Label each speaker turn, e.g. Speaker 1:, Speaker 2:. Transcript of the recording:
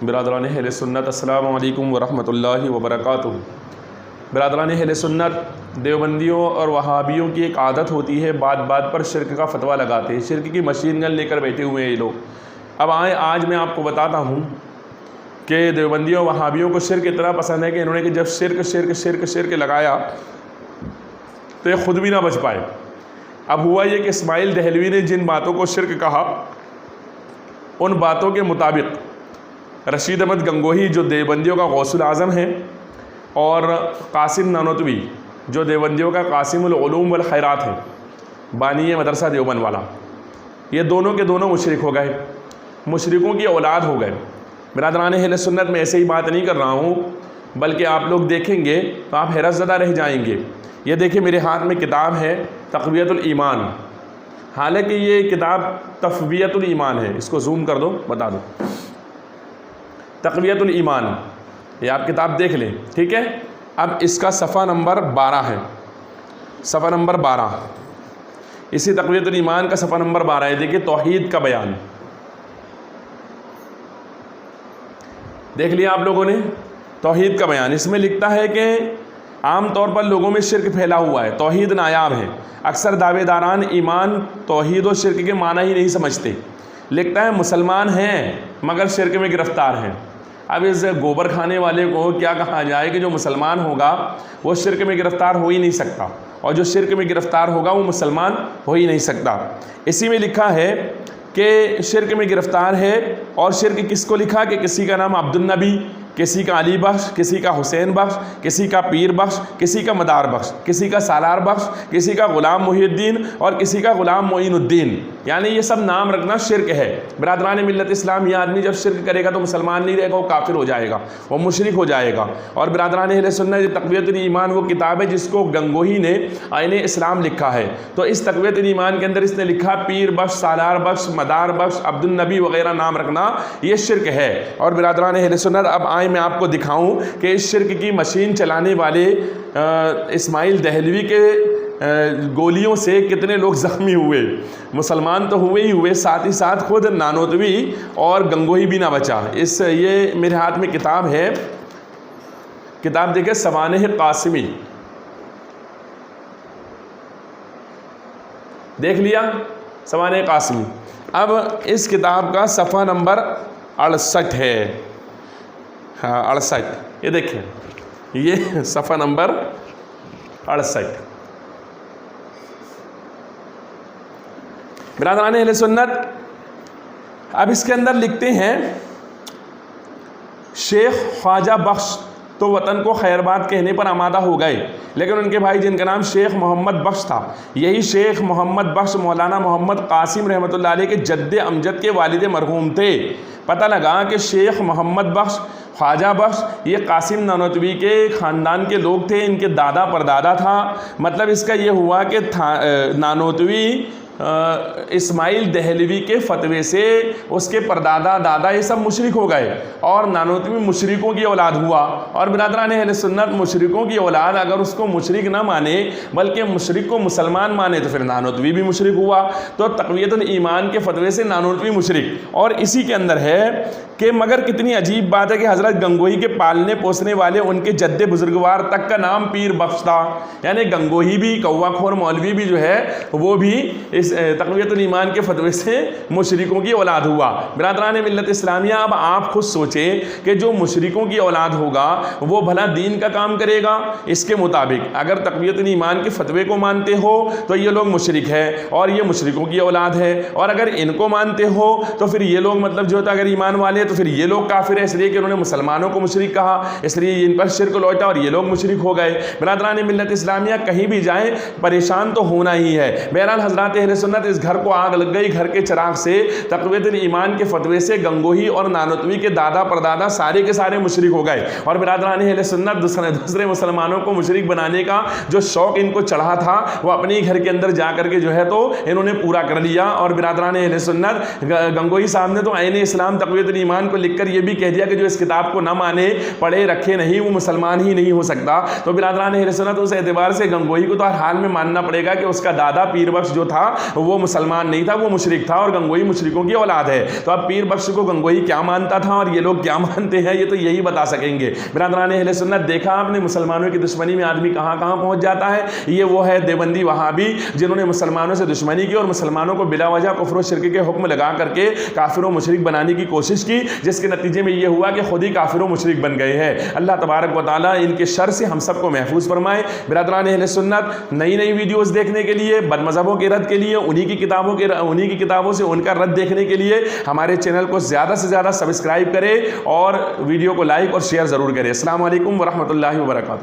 Speaker 1: बिरादरान अहले सुन्नत अस्सलामु अलैकुम वरहमतुल्लाहि वबरकातुहू। बिरादरान अहले सुन्नत, देवबंदियों और वहाबियों की एक आदत होती है, बात बात पर शिर्क का फतवा लगाते हैं। शिर्क की मशीन गन लेकर बैठे हुए हैं ये लोग। अब आज मैं आपको बताता हूँ कि देवबंदियों वहाबियों को शिर्क इतना पसंद है कि इन्होंने कि जब शिर्क शिर्क शिर्क शिर्क लगाया तो ये ख़ुद भी ना बच पाए। अब हुआ ये कि इस्माइल दहलवी ने जिन बातों को शिर्क कहा, उन बातों के मुताबिक रशीद अहमद गंगोही जो देवबंदियों का गौसुल आज़म है और कासिम नानोतवी जो देवबंदियों का कासिमुल उलूम वल खैरात है, बानी मदरसा देवबंद वाला, ये दोनों के दोनों मुशरिक हो गए, मुशरिकों की औलाद हो गए। बिरादरान अहले सुन्नत में ऐसे ही बात नहीं कर रहा हूँ, बल्कि आप लोग देखेंगे तो आप हैरतज़दा रह जाएंगे। ये देखिए मेरे हाथ में किताब है तक़वियतुल ईमान। हालांकि ये किताब तफ़वियतुल ईमान है, इसको जूम कर दो, बता दो, तक़वियतुल ईमान, ये आप किताब देख लें, ठीक है। अब इसका सफ़ा नंबर 12 है, सफ़ा नंबर 12, इसी तक़वियतुल ईमान का सफ़ा नंबर 12 है। देखिए तौहीद का बयान देख लिया आप लोगों ने, तौहीद का बयान। इसमें लिखता है कि आम तौर पर लोगों में शिर्क फैला हुआ है, तौहीद नायाब है, अक्सर दावेदारान ईमान तौहीद और शिर्क के माना ही नहीं समझते। लिखता है मुसलमान हैं मगर शिर्क में गिरफ़्तार हैं। अब इस गोबर खाने वाले को क्या कहा जाए कि जो मुसलमान होगा वो शिर्क में गिरफ़्तार हो ही नहीं सकता, और जो शिर्क में गिरफ़्तार होगा वो मुसलमान हो ही नहीं सकता। इसी में लिखा है कि शिर्क में गिरफ़्तार है, और शिर्क किसको लिखा कि किसी का नाम अब्दुल नबी, किसी का अली बख्श, किसी का हुसैन बख्श, किसी का पीर बख्श, किसी का मदार बख्श, किसी का सालार बख्श, किसी का ग़ुलाम मुहिउद्दीन और किसी का ग़ुलाम मोइनुद्दीन, यानी ये सब नाम रखना शिर्क है। बिरादरान मिल्लत इस्लाम, ये आदमी जब शिर्क करेगा तो मुसलमान नहीं रहेगा, वो काफिर हो जाएगा, वो मुशरिक हो जाएगा। और बिरादरान अहले सुन्नत तक़वियतुल ईमान वो किताब है जिसको गंगोही ने आईने इस्लाम लिखा है। तो इस तक़वियतुल ईमान के अंदर इसने लिखा पीर बख्श, सालार बख्श, मदार बख्श, अब्दुल नबी वगैरह नाम रखना ये शिर्क है। और बिरादरान अहले सुन्नत, अब मैं आपको दिखाऊं कि इस शिर्क की मशीन चलाने वाले इस्माइल दहलवी के गोलियों से कितने लोग ज़ख्मी हुए। मुसलमान तो हुए ही हुए, साथ ही साथ खुद नानोतवी और गंगोही भी ना बचा। ये मेरे हाथ में किताब है, किताब देखिए सवानेह कासिमी, देख लिया सवानेह कासिमी। अब इस किताब का सफ़ा नंबर 68 है, हाँ 68, ये देखिए ये सफ़ा नंबर 68। बिरादरान अहले सुन्नत, अब इसके अंदर लिखते हैं शेख ख्वाजा बख्श तो वतन को खैरबाद कहने पर आमादा हो गए, लेकिन उनके भाई जिनका नाम शेख मोहम्मद बख्श था, यही शेख मोहम्मद बख्श मौलाना मोहम्मद कासिम रहमतुल्लाह अलैह के जद्दे अमजद के वालिद मरहूम थे। पता लगा कि शेख मोहम्मद बख्श, ख्वाजा बख्श ये कासिम नानोतवी के ख़ानदान के लोग थे, इनके दादा परदादा था। मतलब इसका ये हुआ कि नानोतवी इस्माइल दहलवी के फतवे से उसके परदादा दादा ये सब मुशरिक हो गए, और नानोतवी मुशरिकों की औलाद हुआ। और बिरादरान अहले सुन्नत, मुशरिकों की औलाद अगर उसको मुशरिक ना माने बल्कि मुशरिक को मुसलमान माने तो फिर नानोतवी भी मुशरिक हुआ। तो तक़वियतुल ईमान के फतवे से नानोतवी मुशरिक। और इसी के अंदर है कि मगर कितनी अजीब बात है कि हज़रत गंगोही के पालने पोसने वाले उनके जद्दे बुजुर्गवार तक का नाम पीर बख्श था, यानी गंगोही भी, कौवाखोर मौलवी भी जो है वो भी इस तक़वियतुल ईमान के फतवे से मुशरिकों की औलाद हुआ। बिरादरान मिल्लत इस्लामिया, अब आप खुद सोचें कि जो मुशरिकों की औलाद होगा वो भला दीन का काम करेगा। इसके मुताबिक अगर तक़वियतुल ईमान के फतवे को मानते हो तो ये लोग मुशरिक है और ये मुशरिकों की औलाद है, और अगर इनको मानते हो तो फिर ये लोग मतलब जो होता अगर ईमान वाले तो फिर ये लोग काफिर है, इसलिए कि उन्होंने मुसलमानों को मुशरिक कहा, इसलिए इन पर शिर्क लौटा और ये लोग मुशरिक हो गए। बिरादरान मिल्लत इस्लामिया, कहीं भी जाए परेशान तो होना ही है। बहरहाल हज़रात अहले सुन्नत, इस घर को आग लग गई, घर के चिराग से तक़वियतुल ईमान के फतवे से गंगोही और नानोतवी के दादा परदादा सारे के सारे मुशरिक हो गए। और बिरादरान अहले सुन्नत, दूसरे मुसलमानों को मुशरिक बनाने का जो शौक़ इनको चढ़ा था वो अपने ही घर के अंदर जा करके जो है तो इन्होंने पूरा कर लिया। और बिरादरान अहले सुन्नत, गंगोही साहब ने तो आईने इस्लाम तक़वियतुल ईमान को लिखकर ये भी कह दिया कि जो इस किताब को न माने, पढ़े रखे नहीं, वो मुसलमान ही नहीं हो सकता। तो बिरादरान अहले सुन्नत, उस एतबार से गंगोही को तो हर हाल में मानना पड़ेगा कि उसका दादा पीर बख्श जो था वो मुसलमान नहीं था, वो मुशरिक था और गंगोई मुशरिकों की औलाद है। तो अब पीर बख्श को गंगोई क्या मानता था और ये लोग क्या मानते हैं, ये तो यही बता सकेंगे। बिरादरान अहले सुन्नत, देखा आपने मुसलमानों की दुश्मनी में आदमी कहाँ कहाँ पहुँच जाता है। ये वो है देवबंदी वहाबी जिन्होंने मुसलमानों से दुश्मनी की और मुसलमानों को बिला वजह कुफ्र और शिर्क के हुक्म लगा करके काफिर और मुशरिक बनाने की कोशिश की, जिसके नतीजे में ये हुआ कि खुद ही काफिर और मुशरिक बन गए हैं। अल्लाह तबारक व तआला इनके शर से हम सबको महफूज फरमाए। बिरादरान अहले सुन्नत, नई नई वीडियोस देखने के लिए, बदमज़हबों के रद्द के लिए, उन्हीं की किताबों से उनका रद्द देखने के लिए हमारे चैनल को ज़्यादा से ज़्यादा सब्सक्राइब करें और वीडियो को लाइक और शेयर ज़रूर करें। अस्सलाम वालेकुम व रहमतुल्लाहि व बरकातुहू।